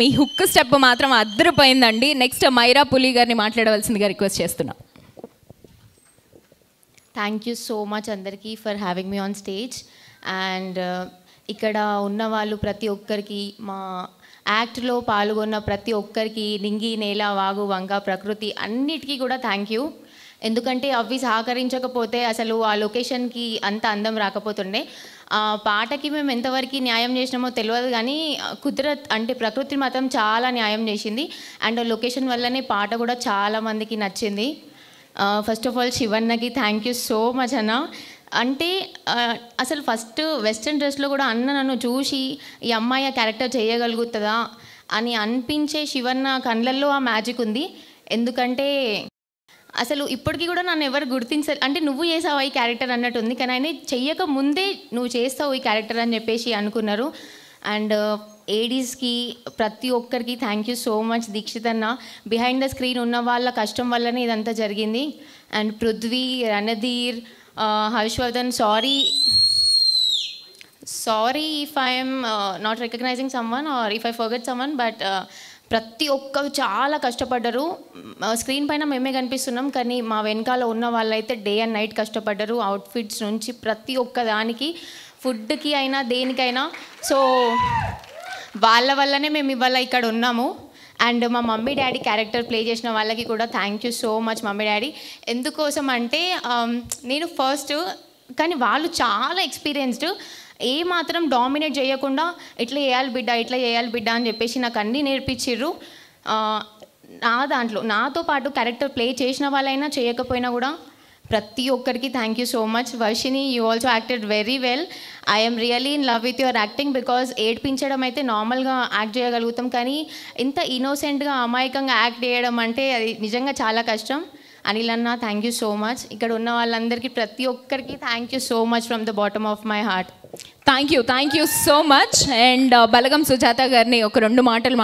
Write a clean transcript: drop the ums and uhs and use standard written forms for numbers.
మీ hook step మాత్రం అద్దరిపోయిందండి. Next Myra పులి గారిని మాట్లాడవలసిందిగా రిక్వెస్ట్ చేస్తున్నా. థ్యాంక్ యూ సో మచ్ అందరికీ for having me on stage. And ఇక్కడ ఉన్న వాళ్ళు ప్రతి ఒక్కరికి, మా యాక్ట్లో పాల్గొన్న ప్రతి ఒక్కరికి, నింగి నేల వాగు వంక ప్రకృతి అన్నిటికీ కూడా థ్యాంక్ యూ. ఎందుకంటే అవి సహకరించకపోతే అసలు ఆ లొకేషన్కి అంత అందం రాకపోతుండే. ఆ పాటకి మేము ఎంతవరకు న్యాయం చేసినామో తెలియదు, కానీ కుదరత్ అంటే ప్రకృతి మాత్రం చాలా న్యాయం చేసింది. అండ్ లొకేషన్ వల్లనే పాట కూడా చాలా మందికి నచ్చింది. ఫస్ట్ ఆఫ్ ఆల్ శివన్నకి థ్యాంక్ యూ సో మచ్ అన్న. అంటే అసలు ఫస్ట్ వెస్ట్రన్ డ్రెస్లో కూడా అన్న నన్ను చూసి ఈ అమ్మాయి ఆ క్యారెక్టర్ చేయగలుగుతుందా అని అనిపించే శివన్న కళ్ళల్లో ఆ మ్యాజిక్ ఉంది. ఎందుకంటే అసలు ఇప్పటికీ కూడా నన్ను ఎవరు గుర్తించాలి అంటే నువ్వు చేసావు ఈ క్యారెక్టర్ అన్నట్టు ఉంది, కానీ ఆయన చెయ్యక ముందే నువ్వు చేస్తావు ఈ క్యారెక్టర్ అని చెప్పేసి అనుకున్నారు. అండ్ ఏడీస్కి ప్రతి ఒక్కరికి thank you so much. Dikshit అన్న బిహైండ్ ద స్క్రీన్ ఉన్న వాళ్ళ కష్టం వల్లనే ఇదంతా జరిగింది. And Prithvi, Randhir, Harshavardhan, sorry if I'm not recognising someone or if I forget someone, but ప్రతి ఒక్కరు చాలా కష్టపడ్డారు. స్క్రీన్ పైన మేమే కనిపిస్తున్నాం, కానీ మా వెనకాల ఉన్న వాళ్ళైతే డే అండ్ నైట్ కష్టపడ్డారు. అవుట్ఫిట్స్ నుంచి ప్రతి ఒక్క దానికి, ఫుడ్కి అయినా దేనికైనా. సో వాళ్ళ వల్లనే మేము ఇవాళ ఇక్కడ ఉన్నాము. అండ్ మా మమ్మీ డాడీ క్యారెక్టర్ ప్లే చేసిన వాళ్ళకి కూడా thank you so much mummy daddy. ఎందుకోసం అంటే నేను ఫస్ట్, కానీ వాళ్ళు చాలా ఎక్స్పీరియన్స్డ్. ఏ మాత్రం డామినేట్ చేయకుండా ఇట్లా చేయాలి బిడ్డ అని చెప్పేసి నాకు అన్నీ నేర్పించిర్రు. నా దాంట్లో నాతో పాటు క్యారెక్టర్ ప్లే చేసిన వాళ్ళైనా చేయకపోయినా కూడా ప్రతి ఒక్కరికి thank you so much. Varshini, you also acted very well. I'm really in love with your acting. Because ఏడ్పించడం అయితే నార్మల్గా యాక్ట్ చేయగలుగుతాం, కానీ ఇంత ఇన్నోసెంట్గా అమాయకంగా యాక్ట్ చేయడం అంటే అది నిజంగా చాలా కష్టం. అనిల్ అన్న థ్యాంక్ యూ సో మచ్. ఇక్కడ ఉన్న వాళ్ళందరికీ ప్రతి ఒక్కరికి thank you so much from the bottom of my heart. Thank you so much. And Balagam Sujatha గారిని ఒక 2 మాటలు